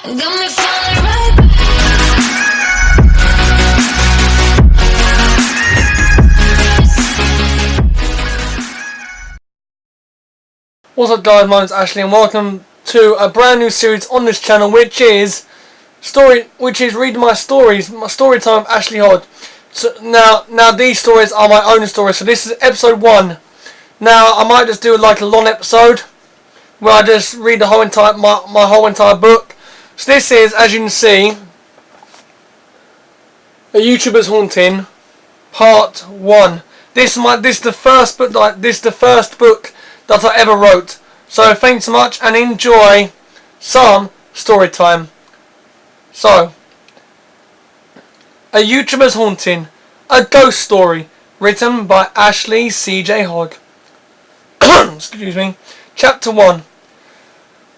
Got me falling right back. What's up guys, my name's Ashley and welcome to a brand new series on this channel which is reading my stories, my story time with Ashley Hod. So now these stories are my own stories, so this is episode 1. Now I might just do like a long episode where I just read the whole entire my whole entire book. So this is, as you can see, a YouTuber's Haunting Part 1. This is the first book that I ever wrote. So thanks so much and enjoy some story time. So, a YouTuber's Haunting, a ghost story, written by Ashley C.J. Hogg. Excuse me. Chapter 1.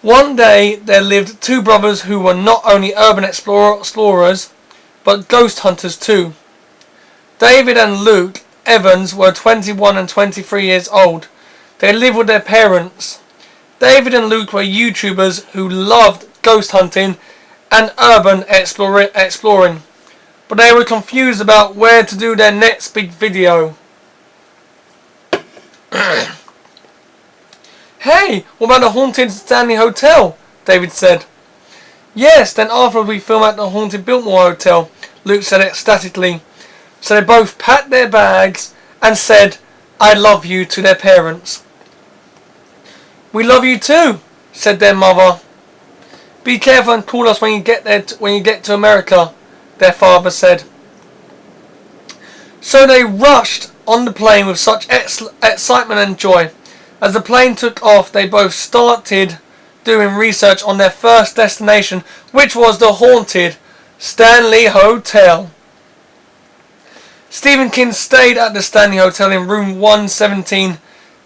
One day there lived two brothers who were not only urban explorers, but ghost hunters too. David and Luke Evans were 21 and 23 years old. They lived with their parents. David and Luke were YouTubers who loved ghost hunting and urban exploring, but they were confused about where to do their next big video. Hey, what about the haunted Stanley Hotel? David said. Yes, then afterwards we film at the haunted Biltmore Hotel, Luke said ecstatically. So they both packed their bags and said, I love you to their parents. We love you too, said their mother. Be careful and call us when you get there. When you get to America, their father said. So they rushed on the plane with such excitement and joy. As the plane took off, they both started doing research on their first destination, which was the haunted Stanley Hotel. Stephen King stayed at the Stanley Hotel in room 117.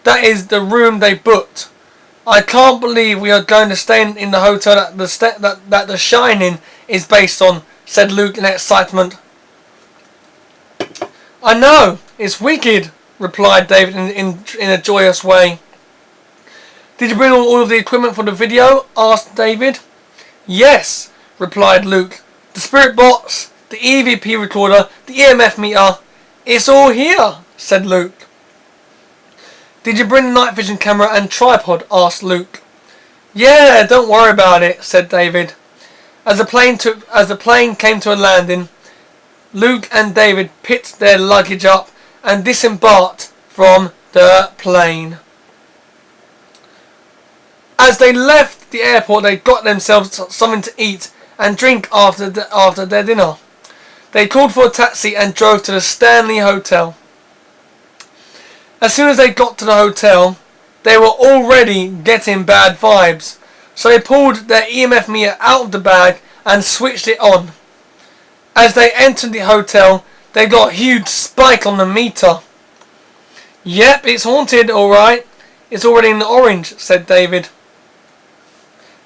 That is the room they booked. I can't believe we are going to stay in the hotel that The Shining is based on, said Luke in excitement. I know, it's wicked, replied David in a joyous way. Did you bring all of the equipment for the video? Asked David. Yes, replied Luke. The spirit box, the EVP recorder, the EMF meter, it's all here, said Luke. Did you bring the night vision camera and tripod? Asked Luke. Yeah, don't worry about it, said David. As the plane came to a landing, Luke and David picked their luggage up and disembarked from the plane. As they left the airport, they got themselves something to eat and drink after their dinner. They called for a taxi and drove to the Stanley Hotel. As soon as they got to the hotel, they were already getting bad vibes, so they pulled their EMF meter out of the bag and switched it on. As they entered the hotel, they got a huge spike on the meter. Yep, it's haunted, alright. It's already in the orange, said David.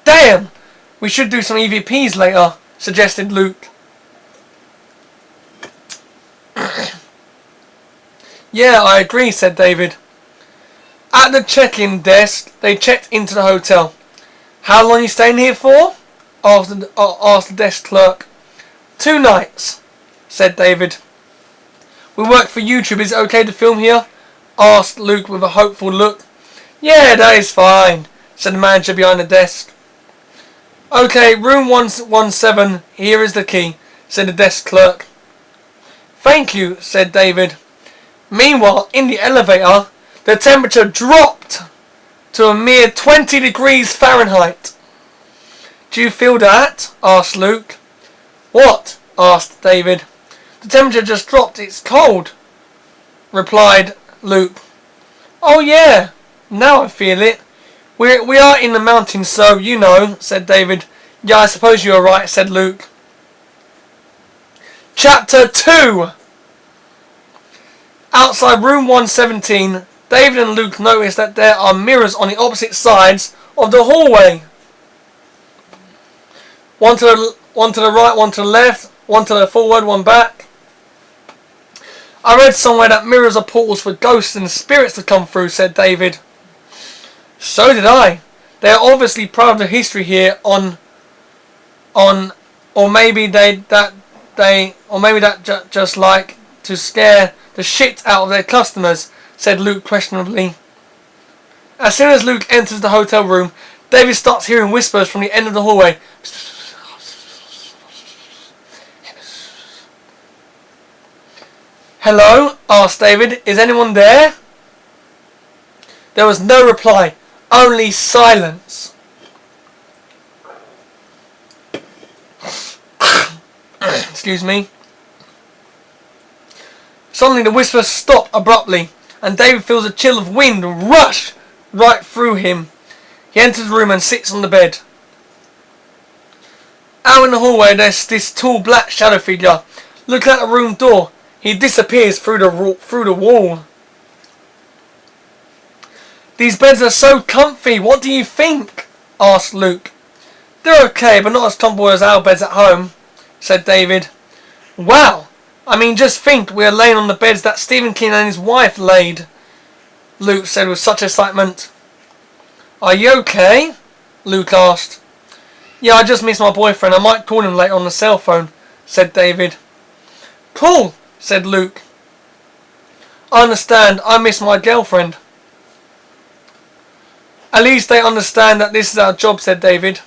Damn! We should do some EVPs later, suggested Luke. Yeah, I agree, said David. At the check-in desk, they checked into the hotel. How long are you staying here for? Asked the desk clerk. 2 nights, said David. We work for YouTube. Is it okay to film here? Asked Luke with a hopeful look. Yeah, that is fine, said the manager behind the desk. Okay, room 117, here is the key, said the desk clerk. Thank you, said David. Meanwhile, in the elevator, the temperature dropped to a mere 20 degrees Fahrenheit. Do you feel that? Asked Luke. What? Asked David. The temperature just dropped. It's cold, replied Luke. Oh yeah, now I feel it. We are in the mountains, so you know, said David. Yeah, I suppose you are right, said Luke. Chapter 2. Outside room 117, David and Luke noticed that there are mirrors on the opposite sides of the hallway. One to the right, one to the left, one to the forward, one back. I read somewhere that mirrors are portals for ghosts and spirits to come through, said David. So did I. They are obviously proud of the history here on on, or maybe just like to scare the shit out of their customers, said Luke questionably. As soon as Luke enters the hotel room, David starts hearing whispers from the end of the hallway. Hello? Asked David. Is anyone there? There was no reply, only silence. Excuse me. Suddenly the whispers stop abruptly, and David feels a chill of wind rush right through him. He enters the room and sits on the bed. Out in the hallway there's this tall black shadow figure. Looking at the room door, he disappears through the wall. These beds are so comfy, what do you think? Asked Luke. They're okay, but not as comfortable as our beds at home, said David. Wow, I mean just think, we are laying on the beds that Stephen King and his wife laid, Luke said with such excitement. Are you okay? Luke asked. Yeah, I just missed my boyfriend. I might call him later on the cell phone, said David. Cool, said Luke. I understand. I miss my girlfriend. At least they understand that this is our job, said David.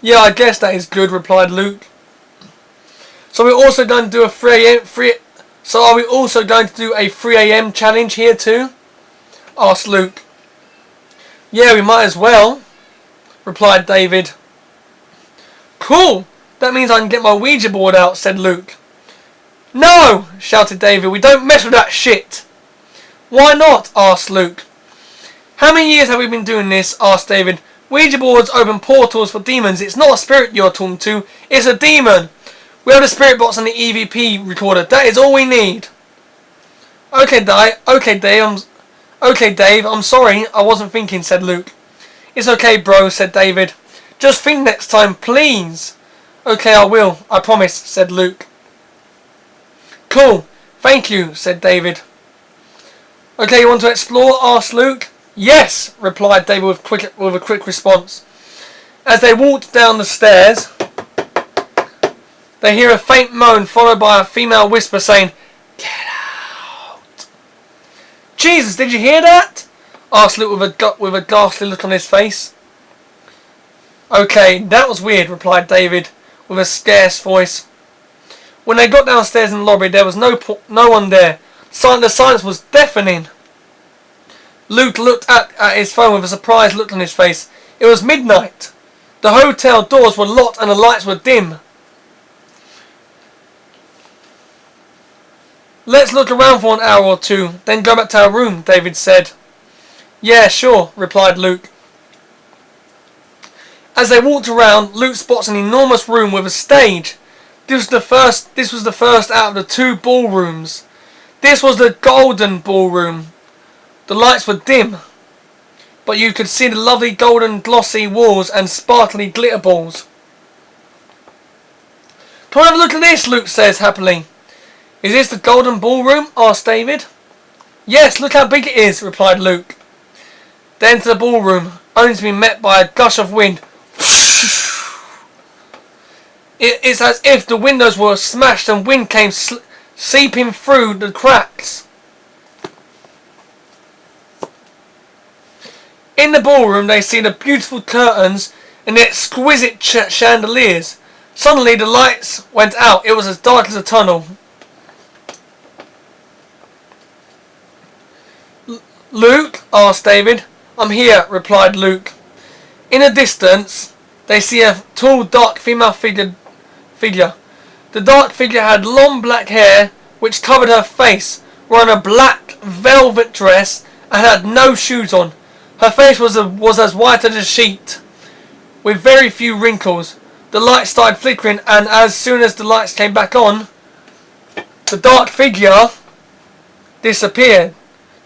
Yeah, I guess that is good, replied Luke. So we're also going to do a 3 a.m. challenge here too? Asked Luke. Yeah, we might as well, replied David. Cool! That means I can get my Ouija board out, said Luke. No! Shouted David. We don't mess with that shit! Why not? Asked Luke. How many years have we been doing this? Asked David. Ouija boards open portals for demons. It's not a spirit you're talking to. It's a demon. We have the spirit box and the EVP recorder. That is all we need. Okay, Dave, I'm sorry. I wasn't thinking, said Luke. It's okay, bro, said David. Just think next time, please. Okay, I will. I promise, said Luke. Cool. Thank you, said David. Okay, you want to explore? Asked Luke. Yes, replied David with a quick response. As they walked down the stairs, they hear a faint moan followed by a female whisper saying, "Get out." Jesus, did you hear that? Asked Luke with a ghastly look on his face. Okay, that was weird, replied David with a scarce voice. When they got downstairs in the lobby, there was no one there. The silence was deafening. Luke looked at his phone with a surprised look on his face. It was midnight. The hotel doors were locked and the lights were dim. Let's look around for an hour or two, then go back to our room, David said. Yeah, sure, replied Luke. As they walked around, Luke spots an enormous room with a stage. This was the first out of the 2 ballrooms. This was the golden ballroom. The lights were dim, but you could see the lovely golden glossy walls and sparkly glitter balls. Come on, have a look at this, Luke says happily. Is this the golden ballroom? Asked David. Yes, look how big it is, replied Luke. They entered the ballroom, only to be met by a gush of wind. It's as if the windows were smashed and wind came seeping through the cracks. In the ballroom they see the beautiful curtains and the exquisite chandeliers. Suddenly the lights went out. It was as dark as a tunnel. Luke? Asked David. I'm here, replied Luke. In the distance they see a tall dark female figure. The dark figure had long black hair which covered her face, wearing a black velvet dress and had no shoes on. Her face was as white as a sheet, with very few wrinkles. The lights started flickering, and as soon as the lights came back on, the dark figure disappeared.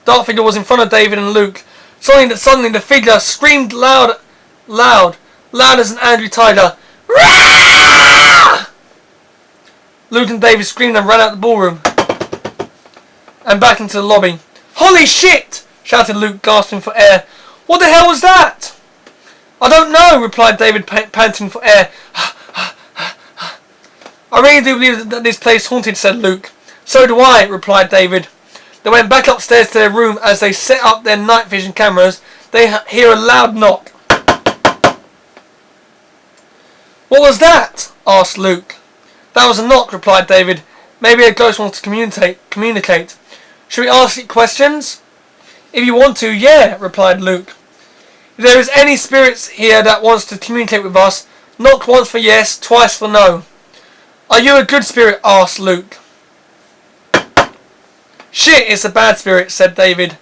The dark figure was in front of David and Luke. Suddenly the figure screamed loud as an angry tiger. Rah! Luke and David screamed and ran out the ballroom and back into the lobby. Holy shit! Shouted Luke, gasping for air. What the hell was that? I don't know, replied David, panting for air. I really do believe that this place is haunted, said Luke. So do I, replied David. They went back upstairs to their room. As they set up their night vision cameras, they hear a loud knock. What was that? Asked Luke. That was a knock, replied David. Maybe a ghost wants to communicate. Should we ask it questions? If you want to, yeah, replied Luke. If there is any spirits here that wants to communicate with us, knock once for yes, twice for no. Are you a good spirit? Asked Luke. Shit, it's a bad spirit, said David.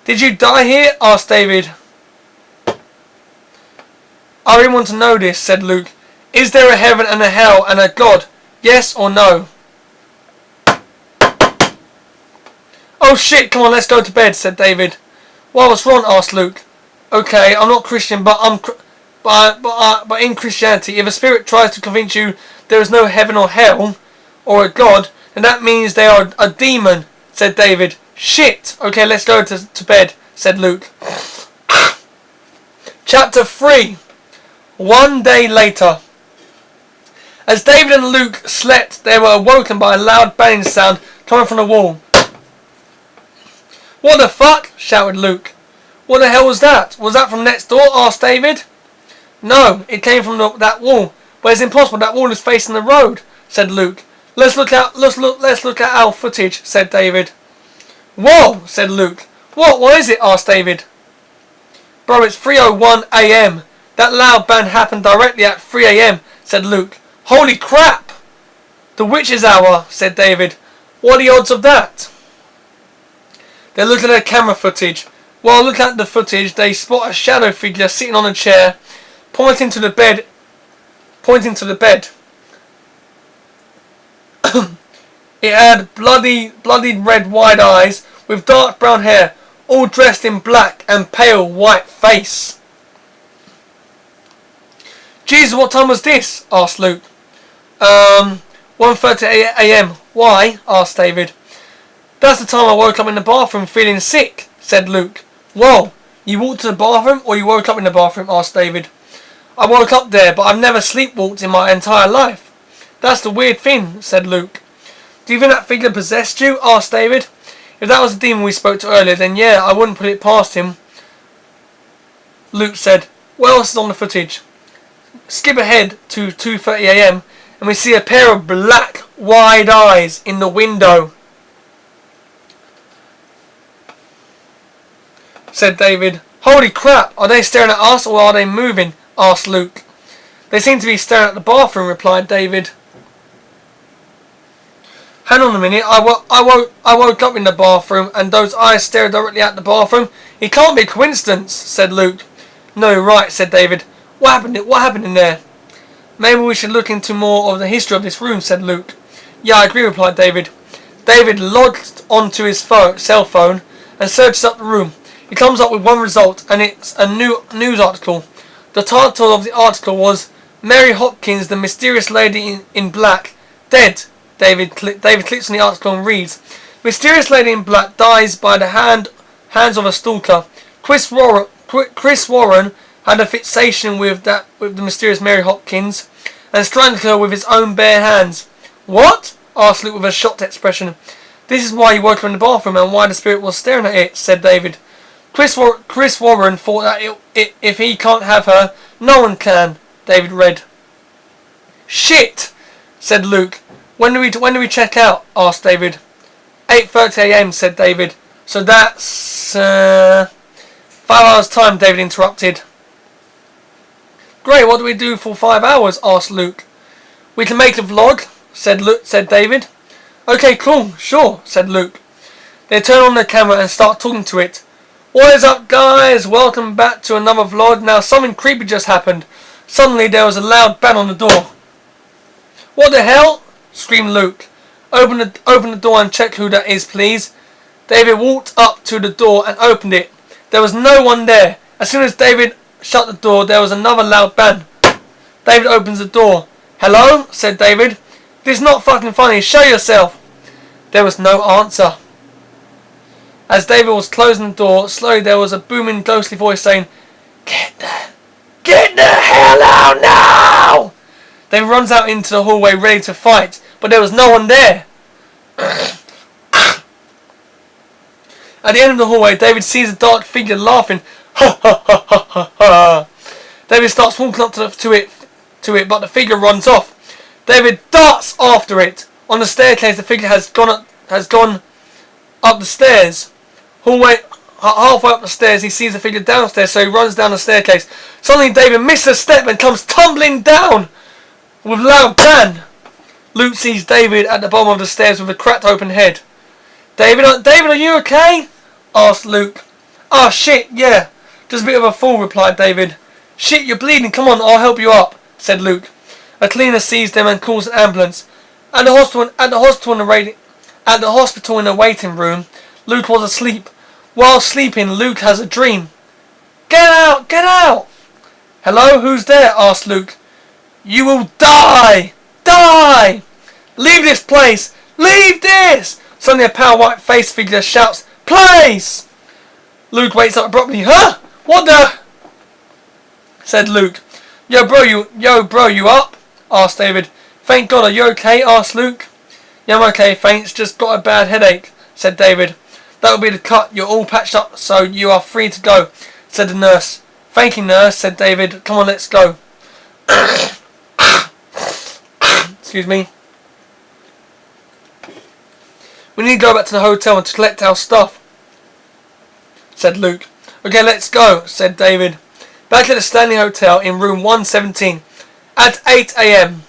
Did you die here? Asked David. I really want to know this, said Luke. Is there a heaven and a hell and a God? Yes or no? Oh shit, come on, let's go to bed, said David. Well, what's wrong? Asked Luke. Okay, I'm not Christian, but in Christianity, if a spirit tries to convince you there is no heaven or hell, or a God, then that means they are a demon, said David. Shit! Okay, let's go to bed, said Luke. Chapter 3. One day later. As David and Luke slept, they were awoken by a loud banging sound coming from the wall. What the fuck? Shouted Luke. What the hell was that? Was that from next door? Asked David. No, it came from that wall. But it's impossible. That wall is facing the road, said Luke. Let's look at our footage, said David. Whoa, said Luke. What is it? Asked David. Bro, it's 3:01 a.m. That loud bang happened directly at 3 a.m, said Luke. Holy crap! The witch's hour, said David. What are the odds of that? They looked at their camera footage. While looking at the footage, they spot a shadow figure sitting on a chair, pointing to the bed. It had bloody red wide eyes with dark brown hair, all dressed in black and pale white face. Jesus, what time was this? Asked Luke. 1:30 a.m. Why? Asked David. That's the time I woke up in the bathroom feeling sick, said Luke. Whoa, you walked to the bathroom or you woke up in the bathroom? Asked David. I woke up there, but I've never sleepwalked in my entire life. That's the weird thing, said Luke. Do you think that figure possessed you? Asked David. If that was the demon we spoke to earlier, then yeah, I wouldn't put it past him. Luke said. What else is on the footage? Skip ahead to 2:30 a.m. and we see a pair of black wide eyes in the window, said David. Holy crap, are they staring at us or are they moving? Asked Luke. They seem to be staring at the bathroom, replied David. Hang on a minute, I woke up in the bathroom and those eyes stared directly at the bathroom. It can't be a coincidence, said Luke. No, right, said David. What happened in there? Maybe we should look into more of the history of this room, said Luke. Yeah, I agree, replied David. David logged onto his cell phone and searches up the room. He comes up with one result, and it's a news article. The title of the article was Mary Hopkins, the mysterious lady in black, dead. David clicks on the article and reads, Mysterious lady in black dies by the hands of a stalker. Chris Warren had a fixation with the mysterious Mary Hopkins and strangled her with his own bare hands. What? Asked Luke with a shocked expression. This is why he woke her in the bathroom and why the spirit was staring at it, said David. Chris Warren thought that if he can't have her, no one can, David read. Shit, said Luke. When do we check out? Asked David. 8:30 a.m, said David. So that's 5 hours time, David interrupted. Great, what do we do for 5 hours? Asked Luke. We can make a vlog, said David. Okay, cool, sure, said Luke. They turn on their camera and start talking to it. What is up, guys? Welcome back to another vlog. Now, something creepy just happened. Suddenly, there was a loud bang on the door. What the hell? Screamed Luke. Open the door and check who that is, please. David walked up to the door and opened it. There was no one there. As soon as David shut the door, there was another loud bang. David opens the door. Hello? Said David. This is not fucking funny. Show yourself. There was no answer. As David was closing the door, slowly there was a booming ghostly voice saying, Get Get the hell out now! David runs out into the hallway ready to fight, but there was no one there. At the end of the hallway, David sees a dark figure laughing. Ha ha ha ha ha ha. David starts walking up to it, but the figure runs off. David darts after it. On the staircase, the figure has gone up the stairs. Halfway up the stairs, he sees the figure downstairs, so he runs down the staircase. Suddenly, David misses a step and comes tumbling down with a loud bang. Luke sees David at the bottom of the stairs with a cracked open head. David, are you okay? Asked Luke. Oh shit, yeah. Just a bit of a fool, replied David. Shit, you're bleeding. Come on, I'll help you up, said Luke. A cleaner sees them and calls an ambulance. At the hospital in the waiting room, Luke was asleep. While sleeping, Luke has a dream. Get out! Get out! Hello, who's there? Asked Luke. You will die! Die! Leave this place! Leave this! Suddenly a pale white-faced figure shouts, Place! Luke wakes up abruptly. Huh? What the? Said Luke. Yo bro, you up? Asked David. Thank God, are you okay? Asked Luke. Yeah, I'm okay, thanks. Just got a bad headache, said David. That'll be the cut. You're all patched up, so you are free to go, said the nurse. Thank you, nurse, said David. Come on, let's go. Excuse me. We need to go back to the hotel and to collect our stuff, said Luke. Okay, let's go, said David. Back at the Stanley Hotel in room 117 at 8 a.m.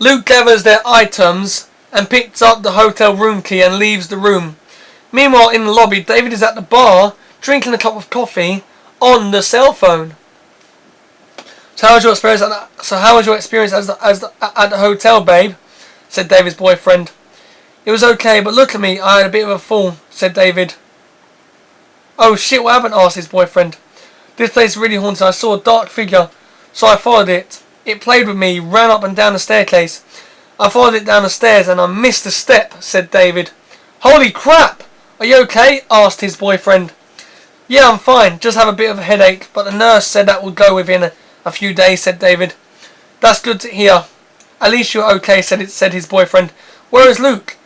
Luke gathers their items and picks up the hotel room key and leaves the room. Meanwhile, in the lobby, David is at the bar drinking a cup of coffee on the cell phone. So how was your experience at the hotel, babe? Said David's boyfriend. It was okay, but look at me, I had a bit of a fall, said David. Oh shit, what happened? Asked his boyfriend. This place is really haunted. I saw a dark figure, so I followed it. It played with me, ran up and down the staircase. I followed it down the stairs and I missed a step, said David. Holy crap! Are you okay? Asked his boyfriend. Yeah, I'm fine. Just have a bit of a headache, but the nurse said that would go within a few days, said David. That's good to hear. At least you're okay, said his boyfriend. Where is Luke?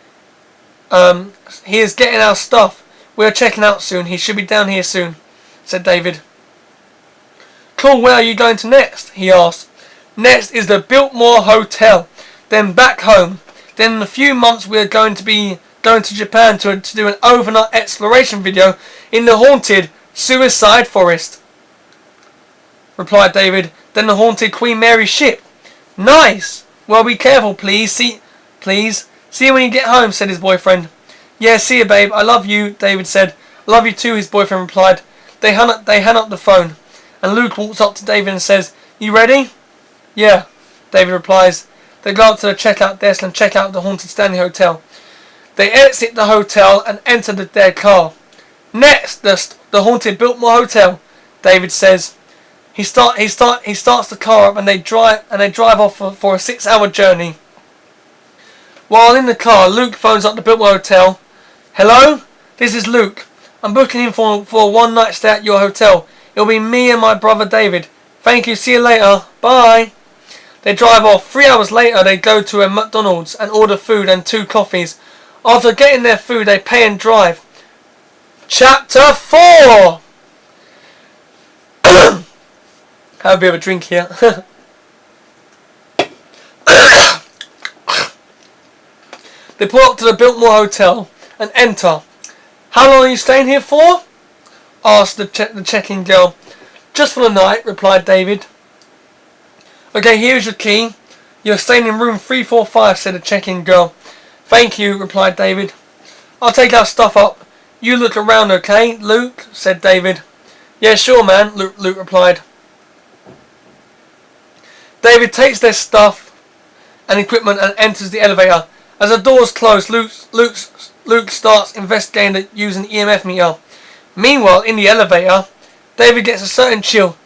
He is getting our stuff. We are checking out soon. He should be down here soon, said David. Cool, where are you going to next? He asked. Next is the Biltmore Hotel. Then back home. Then in a few months we are going to Japan to do an overnight exploration video in the haunted Suicide Forest, replied David. Then the haunted Queen Mary ship. Nice! Well, be careful, please. See you when you get home, said his boyfriend. Yeah, see you, babe. I love you, David said. I love you too, his boyfriend replied. They hung up the phone, and Luke walks up to David and says, You ready? Yeah, David replies. They go up to the checkout desk and check out the haunted Stanley Hotel. They exit the hotel and enter their car. Next, the haunted Biltmore Hotel, David says. He starts the car up and they drive off for a 6-hour journey. While in the car, Luke phones up the Biltmore Hotel. Hello? This is Luke. I'm booking in for a one-night stay at your hotel. It'll be me and my brother David. Thank you. See you later. Bye. They drive off. 3 hours later, they go to a McDonald's and order food and 2 coffees. After getting their food, they pay and drive. Chapter 4. Have a bit of a drink here. They pull up to the Biltmore Hotel and enter. How long are you staying here for? Asked the check-in girl. Just for the night, replied David. Okay, here's your key. You're staying in room 345, said the check-in girl. Thank you, replied David. I'll take our stuff up. You look around, okay, Luke? Said David. Yeah, sure, man, Luke replied. David takes their stuff and equipment and enters the elevator. As the doors close, Luke starts investigating using the EMF meter. Meanwhile, in the elevator, David gets a certain chill.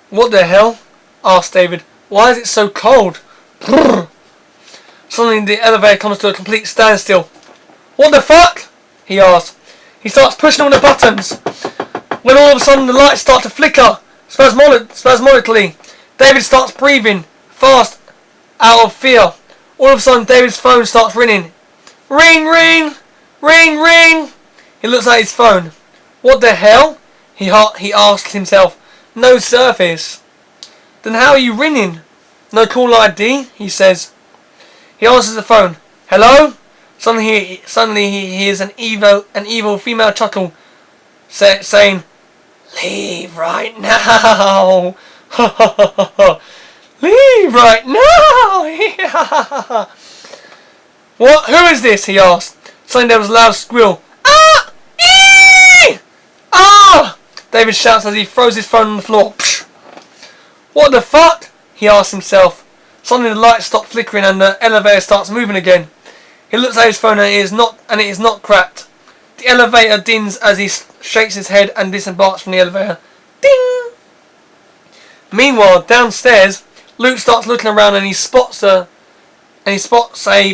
What the hell? Asked David. Why is it so cold? Suddenly the elevator comes to a complete standstill. What the fuck? He asked. He starts pushing all the buttons. when all of a sudden the lights start to flicker spasmodically. David starts breathing fast out of fear. All of a sudden David's phone starts ringing. Ring, ring, ring, ring. He looks at his phone. What the hell? He asks himself. No service. Then how are you ringing? No call ID, he says. He answers the phone. Hello? Suddenly he hears an evil female chuckle saying, leave right now. Leave right now. What? Who is this? He asked. Suddenly there was a loud squeal. Ah! Eee! Ah! David shouts as he throws his phone on the floor. Psh! What the fuck? He asks himself. Suddenly the lights stop flickering and the elevator starts moving again. He looks at his phone and it is not cracked. The elevator dings as he shakes his head and disembarks from the elevator. Ding! Meanwhile, downstairs, Luke starts looking around and he spots a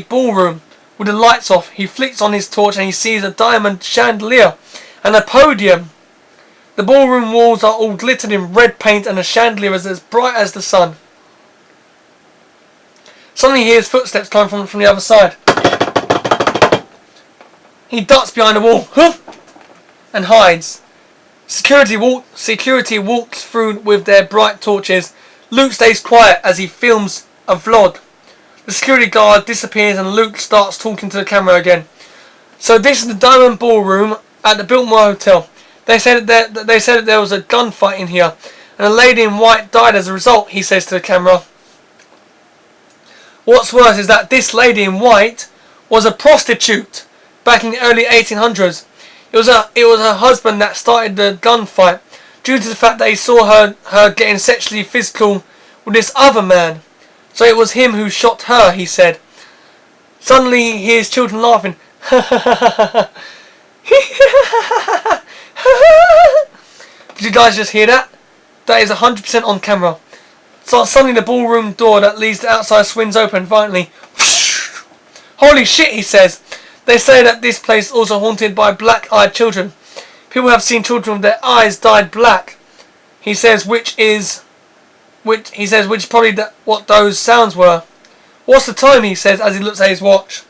ballroom with the lights off. He flicks on his torch and he sees a diamond chandelier and a podium. The ballroom walls are all glittered in red paint and the chandelier is as bright as the sun. Suddenly he hears footsteps coming from the other side. He ducks behind a wall and hides. Security walks through with their bright torches. Luke stays quiet as he films a vlog. The security guard disappears and Luke starts talking to the camera again. So this is the Diamond Ballroom at the Biltmore Hotel. They said that there was a gunfight in here and a lady in white died as a result, he says to the camera. What's worse is that this lady in white was a prostitute back in the early 1800s. It was her husband that started the gunfight due to the fact that he saw her getting sexually physical with this other man. So it was him who shot her, he said. Suddenly he hears children laughing. Did you guys just hear that? That is 100% on camera. So suddenly the ballroom door that leads to outside swings open violently. Holy shit, he says. They say that this place is also haunted by black-eyed children. People have seen children with their eyes dyed black. He says, which is probably what those sounds were. What's the time? He says as he looks at his watch.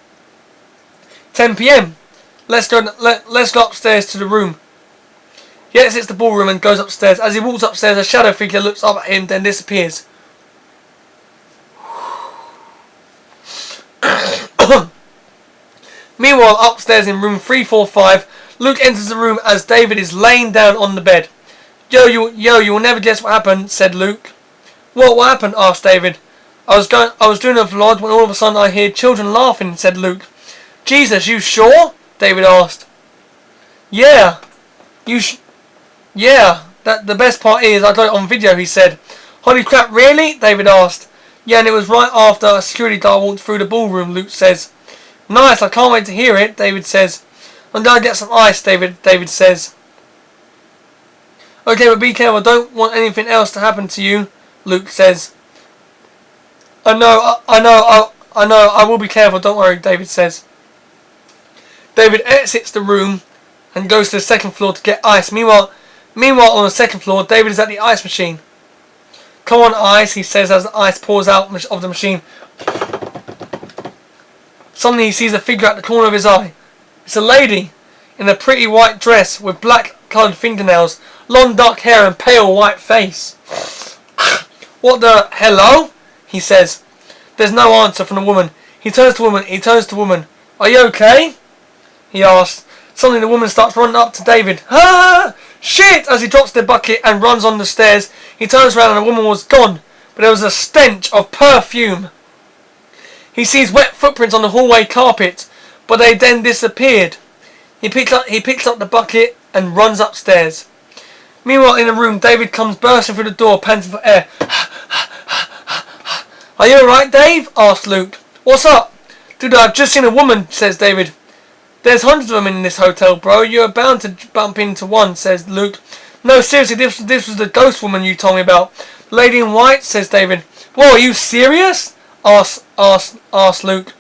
10 p.m. Let's go upstairs to the room. He exits the ballroom and goes upstairs. As he walks upstairs, a shadow figure looks up at him, then disappears. Meanwhile, upstairs in room 345, Luke enters the room as David is laying down on the bed. Yo, you will never guess what happened, said Luke. What happened? Asked David. I was doing a vlog when all of a sudden I hear children laughing, said Luke. Jesus, you sure? David asked. Yeah. Yeah. The best part is I got it on video, he said. Holy crap, really? David asked. Yeah, and it was right after a security guard walked through the ballroom, Luke says. Nice, I can't wait to hear it, David says. I'm going to get some ice, David says. Okay, but be careful, I don't want anything else to happen to you, Luke says. I know, I will be careful, don't worry, David says. David exits the room and goes to the second floor to get ice. Meanwhile on the second floor, David is at the ice machine. Come on, ice, he says as the ice pours out of the machine. Suddenly he sees a figure at the corner of his eye. It's a lady in a pretty white dress with black coloured fingernails, long dark hair and pale white face. What the hello? He says. There's no answer from the woman. He turns to woman. Are you okay? He asks. Suddenly the woman starts running up to David. Ah! Shit! As he drops the bucket and runs on the stairs, he turns around and the woman was gone, but there was a stench of perfume. He sees wet footprints on the hallway carpet, but they then disappeared. He picks up the bucket and runs upstairs. Meanwhile in the room, David comes bursting through the door, panting for air. Are you alright, Dave? Asked Luke. What's up? Dude, I've just seen a woman, says David. There's hundreds of them in this hotel, bro. You're bound to bump into one, says Luke. No, seriously, this was the ghost woman you told me about. Lady in white, says David. Whoa, are you serious? Asked Luke.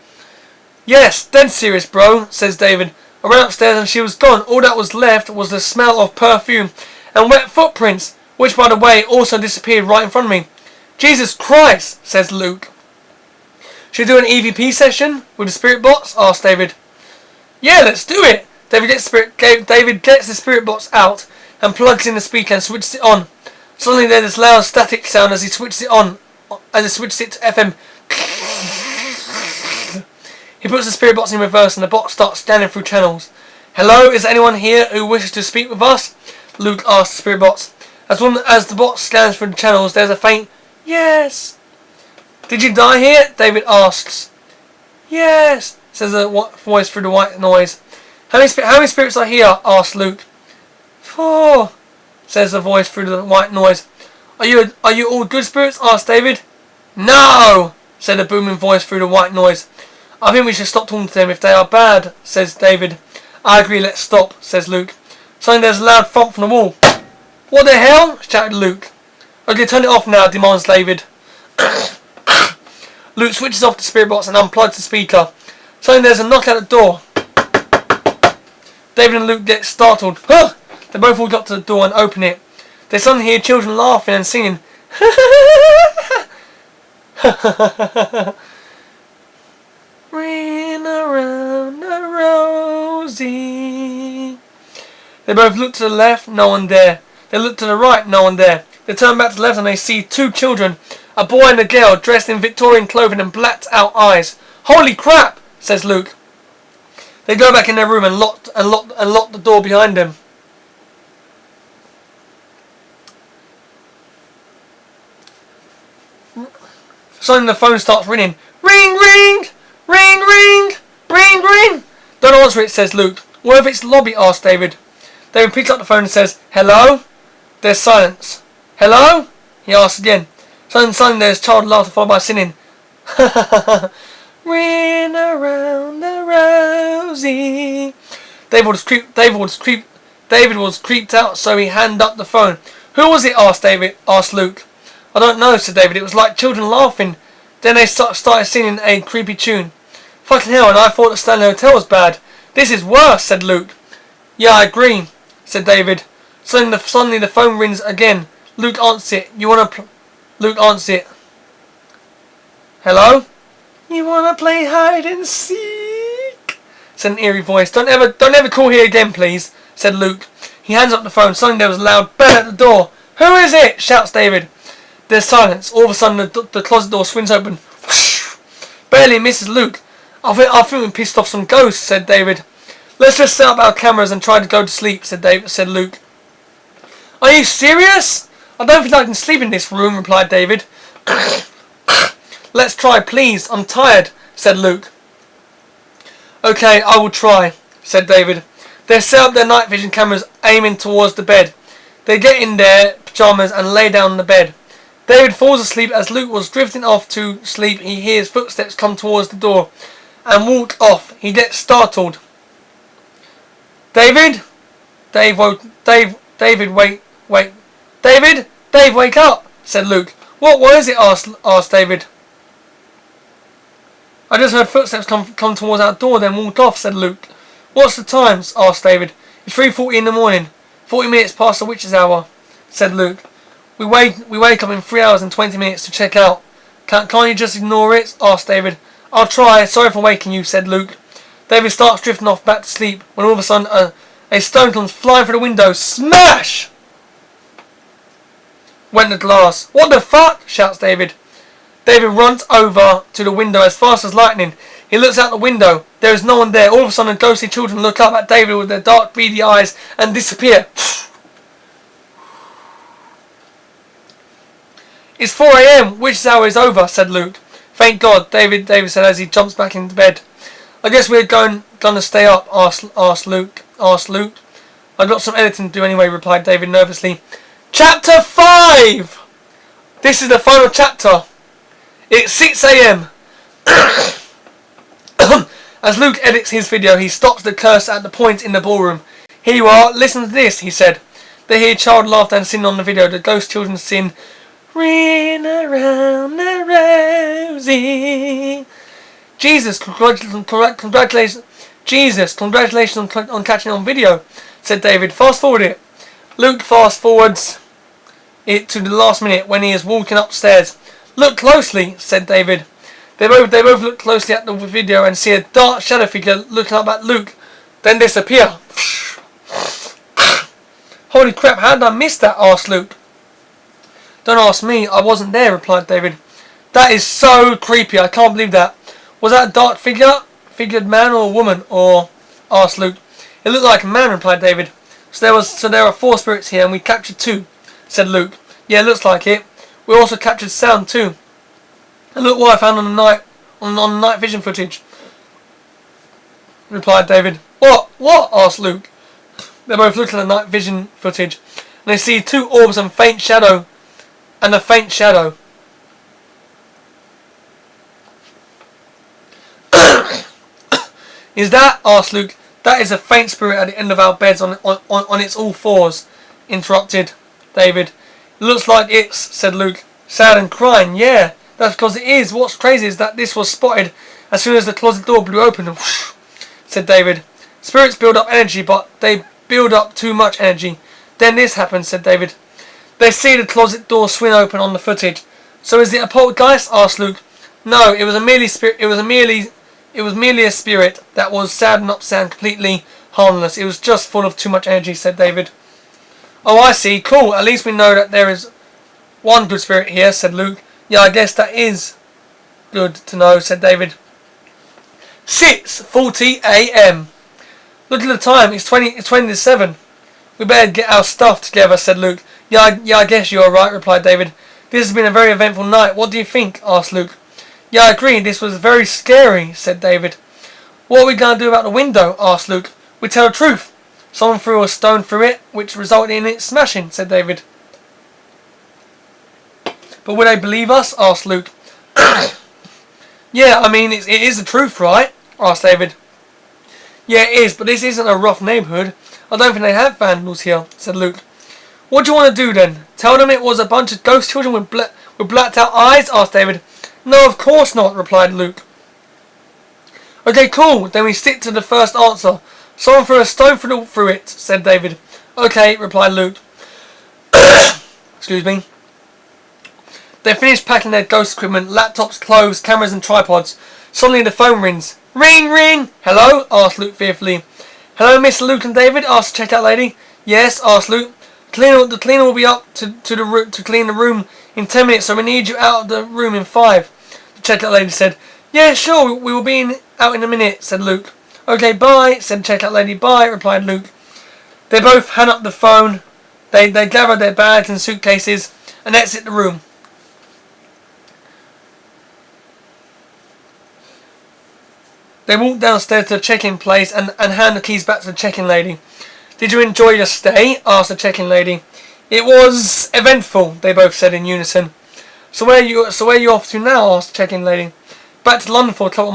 Yes, dead serious, bro, says David. I ran upstairs and she was gone. All that was left was the smell of perfume and wet footprints, which by the way also disappeared right in front of me. Jesus Christ, says Luke. Should we do an EVP session with the spirit box? Asked David. Yeah, let's do it. David gets the spirit box out and plugs in the speaker and switches it on. Suddenly there's this loud static sound as he switches it on, as he switches it to FM. He puts the spirit box in reverse and the box starts scanning through channels. Hello, is there anyone here who wishes to speak with us? Luke asks the spirit box. As the box scans through the channels, there's a faint yes. Did you die here? David asks. Yes, says a voice through the white noise. How many spirits are here? Asks Luke. 4, says a voice through the white noise. Are you all good spirits? Asked David. No, said a booming voice through the white noise. I think we should stop talking to them if they are bad, says David. I agree, let's stop, says Luke. Suddenly there's a loud thump from the wall. What the hell? Shouted Luke. Okay, turn it off now, demands David. Luke switches off the spirit box and unplugs the speaker. Suddenly there's a knock at the door. David and Luke get startled. Huh! They both walk up to the door and open it. They suddenly hear children laughing and singing. Ring around the rosy. They both look to the left, no one there. They look to the right, no one there. They turn back to the left and they see 2 children, a boy and a girl dressed in Victorian clothing and blacked out eyes. Holy crap, says Luke. They go back in their room and lock the door behind them. Suddenly the phone starts ringing. Ring, ring, ring, ring, ring, ring. Don't answer it, says Luke. What if it's the lobby? Asks David. David picks up the phone and says, hello? There's silence. Hello? He asks again. Suddenly there's child laughter followed by singing. Ring around the rosy. David was creeped out, so he handed up the phone. Who was it? Asked Luke. I don't know, said David. It was like children laughing. Then they started singing a creepy tune. Fucking hell, and I thought the Stanley Hotel was bad. This is worse, said Luke. Yeah, I agree, said David. Suddenly the phone rings again. Luke answers it. Luke answers it. Hello? You wanna play hide and seek? Said an eerie voice. Don't ever call here again, please, said Luke. He hands up the phone. Suddenly there was a loud bang at the door. Who is it? Shouts David. There's silence. All of a sudden the closet door swings open. Whoosh! Barely misses Luke. I think we pissed off some ghosts, said David. Let's just set up our cameras and try to go to sleep, said Luke. Are you serious? I don't think I can sleep in this room, replied David. Let's try, please. I'm tired, said Luke. Okay, I will try, said David. They set up their night vision cameras aiming towards the bed. They get in their pyjamas and lay down on the bed. David falls asleep. As Luke was drifting off to sleep, he hears footsteps come towards the door and walk off. He gets startled. David, wait. Dave, wake up, said Luke. What is it? Asked David. I just heard footsteps come towards our door, then walked off, said Luke. What's the time? Asked David. It's 3:40 in the morning. 40 minutes past the witch's hour, said Luke. We wake up in 3 hours and 20 minutes to check out. Can't you just ignore it? Asked David. I'll try. Sorry for waking you, said Luke. David starts drifting off back to sleep when all of a sudden a stone comes flying through the window. Smash! Went the glass. What the fuck? Shouts David. David runs over to the window as fast as lightning. He looks out the window. There is no one there. All of a sudden, ghostly children look up at David with their dark, beady eyes and disappear. It's 4 a.m. Witch's hour is over, said Luke. Thank God, David said as he jumps back into bed. I guess we're gonna stay up, asked Luke. I've got some editing to do anyway, replied David nervously. Chapter 5! This is the final chapter. It's 6 a.m. As Luke edits his video, he stops the curse at the point in the ballroom. Here you are, listen to this, he said. They hear child laughter and sing on the video. The ghost children sing, Ring around the rosy. Jesus, congratulations on catching it on video, said David. Fast forward it. Luke fast forwards it to the last minute when he is walking upstairs. Look closely, said David. They both look closely at the video and see a dark shadow figure looking up at Luke, then disappear. Holy crap, how did I miss that? Asked Luke. Don't ask me, I wasn't there, replied David. That is so creepy, I can't believe that. Was that a dark figured man or a woman? Or asked Luke. It looked like a man, replied David. So there are 4 spirits here and we captured 2, said Luke. Yeah, it looks like it. We also captured sound too. And look what I found on the night vision footage, replied David. What? What? Asked Luke. They both looked at the night vision footage and they see 2 orbs and a faint shadow. Is that? Asked Luke. That is a faint spirit at the end of our beds on its all 4s, interrupted David. It looks like it's, said Luke. Sad and crying, yeah, that's because it is. What's crazy is that this was spotted as soon as the closet door blew open, whoosh, said David. Spirits build up energy, but they build up too much energy. Then this happens, said David. They see the closet door swing open on the footage. So is it a poltergeist? Asked Luke. No, it was merely a spirit that was sad and upset and completely harmless. It was just full of too much energy, said David. Oh, I see. Cool. At least we know that there is one good spirit here, said Luke. Yeah, I guess that is good to know, said David. 6:40 a.m. Look at the time. It's 20 to 7. We better get our stuff together, said Luke. Yeah, I guess you're right, replied David. This has been a very eventful night. What do you think? Asked Luke. Yeah, I agree. This was very scary, said David. What are we going to do about the window? Asked Luke. We tell the truth. Someone threw a stone through it, which resulted in it smashing, said David. But will they believe us? Asked Luke. Yeah, I mean, it is the truth, right? Asked David. Yeah, it is, but this isn't a rough neighbourhood. I don't think they have vandals here, said Luke. What do you want to do then? Tell them it was a bunch of ghost children with blacked out eyes? Asked David. No, of course not, replied Luke. Okay, cool. Then we stick to the first answer. Someone threw a stone through it, said David. Okay, replied Luke. Excuse me. They finished packing their ghost equipment, laptops, clothes, cameras and tripods. Suddenly the phone rings. Ring, ring! Hello? Asked Luke fearfully. Hello, Mr. Luke and David? Asked the checkout lady. Yes, asked Luke. The cleaner will be up to clean the room in 10 minutes, so we need you out of the room in 5. The checkout lady said. Yeah, sure, we will be out in a minute, said Luke. Okay, bye, said the checkout lady. Bye, replied Luke. They both hang up the phone. They gather their bags and suitcases and exit the room. They walk downstairs to the check-in place and hand the keys back to the check-in lady. Did you enjoy your stay? Asked the check-in lady. It was eventful, they both said in unison. So where are you off to now? Asked the check-in lady. Back to London for a couple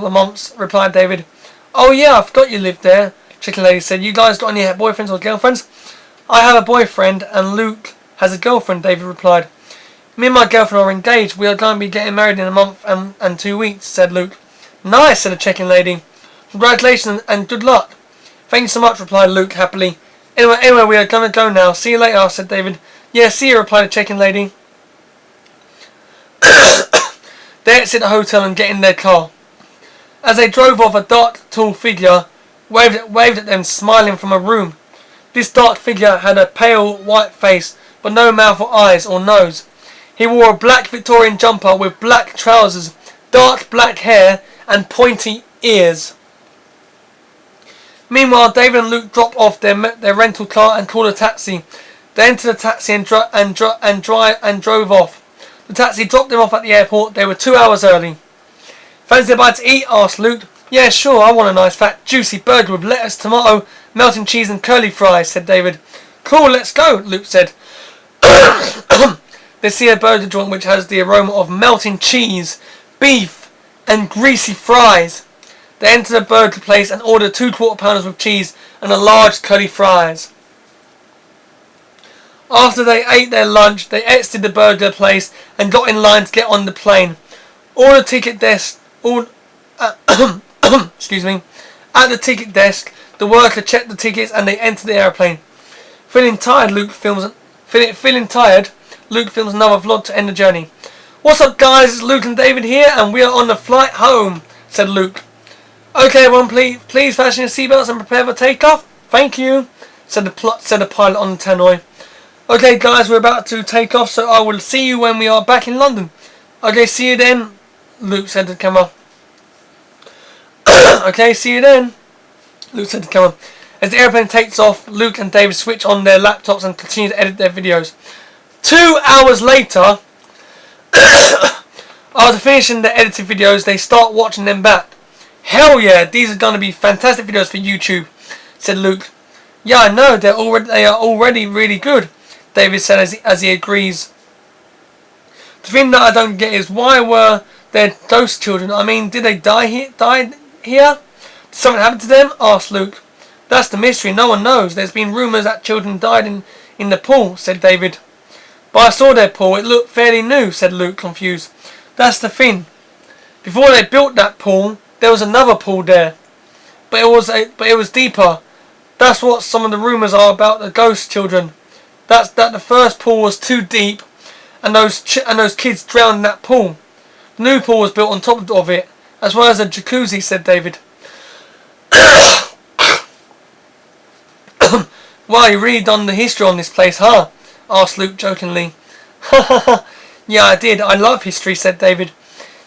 of months, replied David. Oh yeah, I forgot you lived there, the check-in lady said. You guys got any boyfriends or girlfriends? I have a boyfriend and Luke has a girlfriend, David replied. Me and my girlfriend are engaged. We are going to be getting married in a month and 2 weeks, said Luke. Nice, said the check-in lady. Congratulations and good luck. Thank you so much, replied Luke happily. Anyway, we are going to go now. See you later, said David. Yeah, see you, replied the check-in lady. They exit the hotel and get in their car. As they drove off, a dark, tall figure waved at them, smiling from a room. This dark figure had a pale, white face, but no mouth or eyes or nose. He wore a black Victorian jumper with black trousers, dark black hair, and pointy ears. Meanwhile, David and Luke dropped off their rental car and called a taxi. They entered the taxi and drove off. The taxi dropped them off at the airport. They were 2 hours early. Fancy a bite to eat? Asked Luke. Yeah, sure, I want a nice fat juicy burger with lettuce, tomato, melting cheese and curly fries, said David. Cool, let's go, Luke said. They see a burger joint which has the aroma of melting cheese, beef and greasy fries. They entered the burger place and ordered 2 quarter-pounders with cheese and a large curly fries. After they ate their lunch, they exited the burger place and got in line to get on the plane. Excuse me. At the ticket desk, The worker checked the tickets and they entered the airplane. Feeling tired, Luke films another vlog to end the journey. What's up, guys? It's Luke and David here, and we are on the flight home, said Luke. Okay, everyone, please fasten your seatbelts and prepare for takeoff. Thank you, said the pilot on the tannoy. Okay, guys, we're about to take off, so I will see you when we are back in London. Okay, see you then, Luke said to the camera. Okay, see you then, Luke said to the camera. As the airplane takes off, Luke and David switch on their laptops and continue to edit their videos. 2 hours later, after finishing the edited videos, they start watching them back. Hell yeah, these are going to be fantastic videos for YouTube, said Luke. Yeah, I know, they are already really good, David said as he agrees. The thing that I don't get is, why were there ghost children? I mean, did they die here? Did something happen to them? Asked Luke. That's the mystery, no one knows. There's been rumours that children died in the pool, said David. But I saw their pool, it looked fairly new, said Luke, confused. That's the thing. Before they built that pool, there was another pool there. But it was deeper. That's what some of the rumours are about the ghost children. That the first pool was too deep, and those kids drowned in that pool. The new pool was built on top of it, as well as a jacuzzi, said David. Wow, you really done the history on this place, huh? Asked Luke jokingly. Yeah, I did. I love history, said David.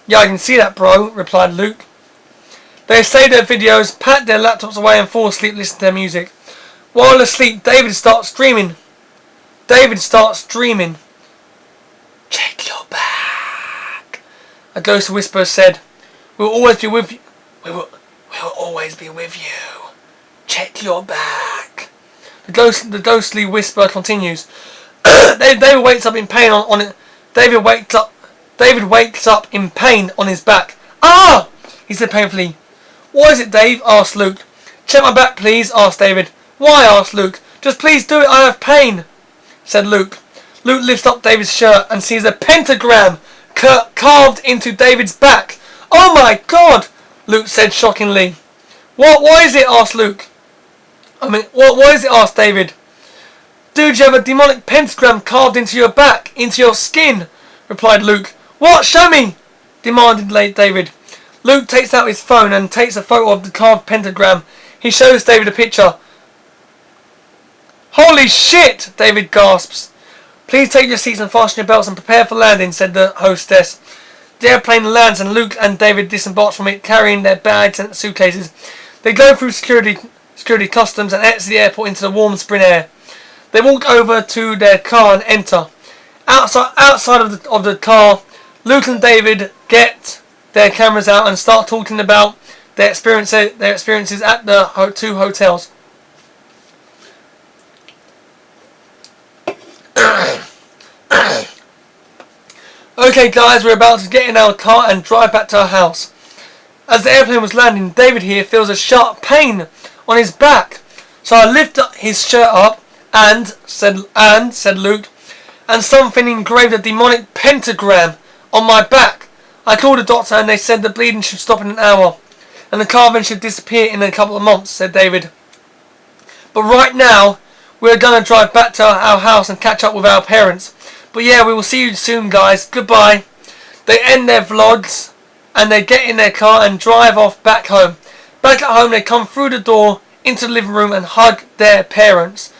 Yeah, I can see that, bro, replied Luke. They saved their videos, packed their laptops away and fall asleep listening to their music. While asleep, David starts dreaming. Check your back. A ghost whisperer said, We'll always be with you. We'll always be with you. Check your back. The ghostly whisper continues. David wakes up in pain on it. David wakes up in pain on his back. Ah! He said painfully. What is it, Dave? Asked Luke. Check my back, please, asked David. Why? Asked Luke. Just please do it, I have pain, said Luke. Luke lifts up David's shirt and sees a pentagram carved into David's back. Oh my God! Luke said shockingly. What is it? Asked Luke. What is it? Asked David. Dude, you have a demonic pentagram carved into your back, into your skin, replied Luke. What? Show me, demanded David. Luke takes out his phone and takes a photo of the carved pentagram. He shows David a picture. Holy shit, David gasps. Please take your seats and fasten your belts and prepare for landing, said the hostess. The airplane lands and Luke and David disembark from it, carrying their bags and suitcases. They go through security customs and exit the airport into the warm spring air. They walk over to their car and enter. Outside of the car, Luke and David get their cameras out and start talking about their experiences at the two hotels. Okay, guys, we're about to get in our car and drive back to our house. As the airplane was landing, David here feels a sharp pain on his back. So I lift up his shirt up and said Luke, and something engraved a demonic pentagram on my back. I called the doctor and they said the bleeding should stop in an hour and the carving should disappear in a couple of months, said David. But right now, we're going to drive back to our house and catch up with our parents. But yeah, we will see you soon, guys. Goodbye. They end their vlogs and they get in their car and drive off back home. Back at home, they come through the door into the living room and hug their parents.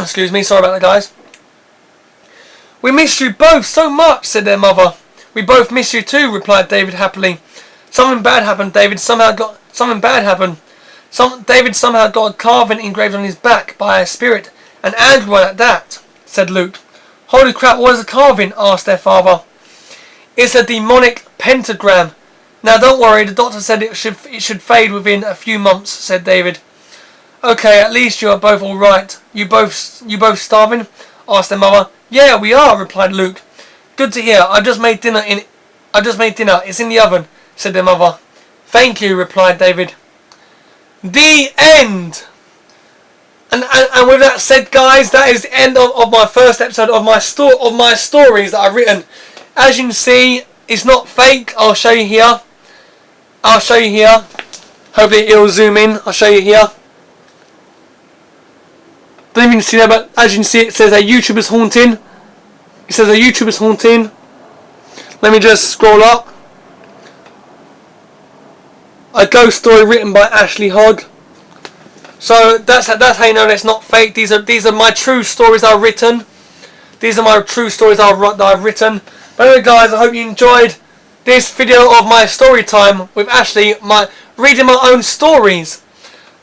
Excuse me, sorry about that, guys. We missed you both so much, said their mother. We both miss you too, replied David happily. Something bad happened. David somehow got a carving engraved on his back by a spirit, an angry one at that, said Luke. Holy crap, what is a carving? Asked their father. It's a demonic pentagram. Now don't worry, the doctor said it should fade within a few months, said David. Okay, at least you are both alright. You both starving? Asked their mother. Yeah, we are, replied Luke. Good to hear. I just made dinner. It's in the oven, said their mother. Thank you, replied David. The end. And with that said, guys, that is the end of my first episode of my stories that I've written. As you can see, it's not fake. I'll show you here. Hopefully it'll zoom in. I'll show you here. Don't even see that, but as you can see, it says a YouTuber's haunting. It says a YouTuber's haunting. Let me just scroll up. A ghost story written by Ashley Hogg. So that's how you know it's not fake. These are my true stories I've written. These are my true stories that I've written. But anyway, guys, I hope you enjoyed this video of my story time with Ashley. Reading my own stories.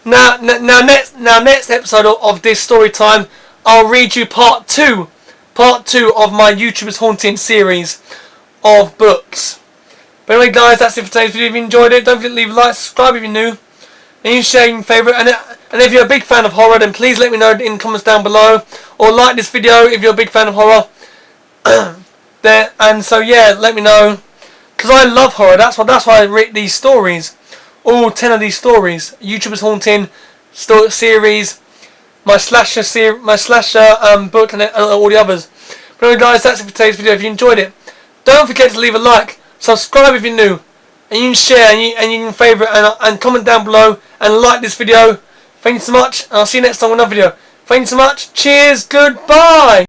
Now next episode of this story time, I'll read you part two of my YouTubers Haunting series of books. But anyway, guys, that's it for today's video. If you enjoyed it, don't forget to leave a like, subscribe if you're new, and you share your favourite. And if you're a big fan of horror, then please let me know in the comments down below, or like this video if you're a big fan of horror. And so yeah, let me know, because I love horror. That's why I read these stories. All 10 of these stories, YouTubers Haunting series, my slasher book, and all the others. But anyway, guys, that's it for today's video. If you enjoyed it, don't forget to leave a like, subscribe if you're new, and you can share and you can favourite and comment down below and like this video. Thank you so much, and I'll see you next time with another video. Thank you so much. Cheers. Goodbye.